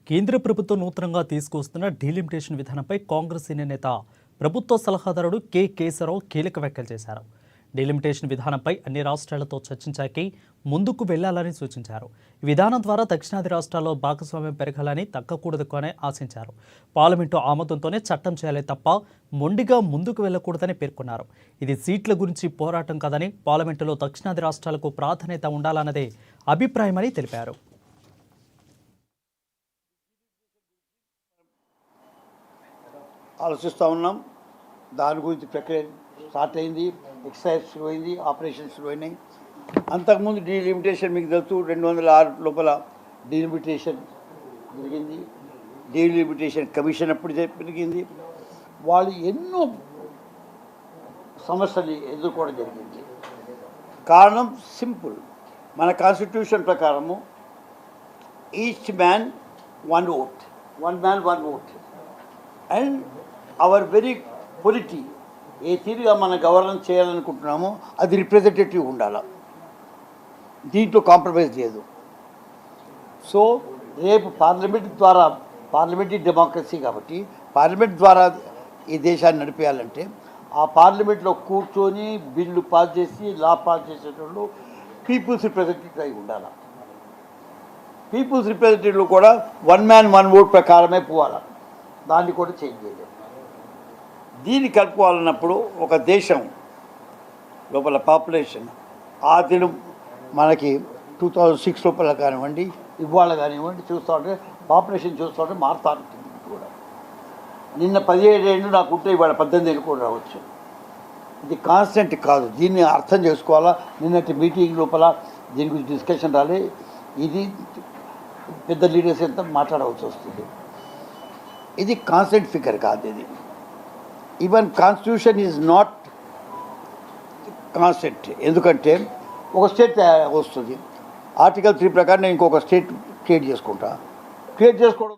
కేంద్ర ప్రభుత్వం నూతనంగా తీసుకొస్తున్న డీలిమిటేషన్ విధానంపై కాంగ్రెస్ సీనియర్ నేత ప్రభుత్వ సలహాదారుడు కె కేశవరావు కీలక వ్యాఖ్యలు చేశారు. డీలిమిటేషన్ విధానంపై అన్ని రాష్ట్రాలతో చర్చించాకే ముందుకు వెళ్లాలని సూచించారు. ఈ విధానం ద్వారా దక్షిణాది రాష్ట్రాల్లో భాగస్వామ్యం పెరగాలని తగ్గకూడదని ఆశించారు. పార్లమెంటు ఆమోదంతోనే చట్టం చేయాలి తప్ప మొండిగా ముందుకు వెళ్లకూడదని పేర్కొన్నారు. ఇది సీట్ల గురించి పోరాటం కాదని, పార్లమెంటులో దక్షిణాది రాష్ట్రాలకు ప్రాధాన్యత ఉండాలన్నదే అభిప్రాయమని తెలిపారు. ఆలోచిస్తూ ఉన్నాం. దాని గురించి ప్రక్రియ స్టార్ట్ అయింది, ఎక్సర్సైజ్ పోయింది, ఆపరేషన్స్ పోయినాయి. అంతకుముందు డీలిమిటేషన్ మీకు తెలుసు 206 లోపల డీలిమిటేషన్ జరిగింది. డీలిమిటేషన్ కమిషన్ అప్పుడు జరిగింది. వాళ్ళు ఎన్నో సమస్యలు ఎదుర్కోవడం జరిగింది. కారణం సింపుల్, మన కాన్స్టిట్యూషన్ ప్రకారము each man one vote, one man one vote. And our very polity ఏ తీరుగా మనం గవర్నెన్స్ చేయాలనుకుంటున్నామో అది రిప్రజెంటేటివ్ ఉండాలి, దీంట్లో కాంప్రమైజ్ లేదు. సో రేపు పార్లమెంట్ ద్వారా, పార్లమెంటరీ డెమోక్రసీ కాబట్టి పార్లమెంట్ ద్వారా ఈ దేశాన్ని నడిపేయాలంటే ఆ పార్లమెంట్లో కూర్చొని బిల్లు పాస్ చేసి లా పాస్ చేసేటప్పుడు పీపుల్స్ రిప్రజెంటేటివ్ అయి ఉండాలి. పీపుల్స్ రిప్రజెంటేటివ్లు కూడా వన్ మ్యాన్ వన్ ఓట్ ప్రకారమే పోవాలి, దాన్ని కూడా చేంజ్ చేయలేదు. దీన్ని కలుపుకోవాలన్నప్పుడు ఒక దేశం లోపల పాపులేషన్ ఆ దినం మనకి 2006 లోపల కానివ్వండి, ఇవాళ కానివ్వండి చూస్తూ ఉంటే పాపులేషన్ చూస్తూ ఉంటే మారుతూ ఉంటుంది కూడా. నిన్న 17 ఏళ్ళు నాకు ఉంటే ఇవాళ 18 ఏళ్ళు కూడా రావచ్చు. ఇది కాన్స్టెంట్ కాదు, దీన్ని అర్థం చేసుకోవాలా. నిన్నటి మీటింగ్ లోపల దీని గురించి డిస్కషన్ రాలే. ఇది పెద్ద లీడర్స్ ఎంత మాట్లాడవలసి వస్తుంది. ఇది కాన్స్టెంట్ ఫిగర్ కాదు. ఇది even constitution is not constant. ఎందుకంటే ఒక స్టేట్ వస్తుంది, ఆర్టికల్ 3 ప్రకారం నేను ఇంకొక స్టేట్ క్రియేట్ చేసుకోవడం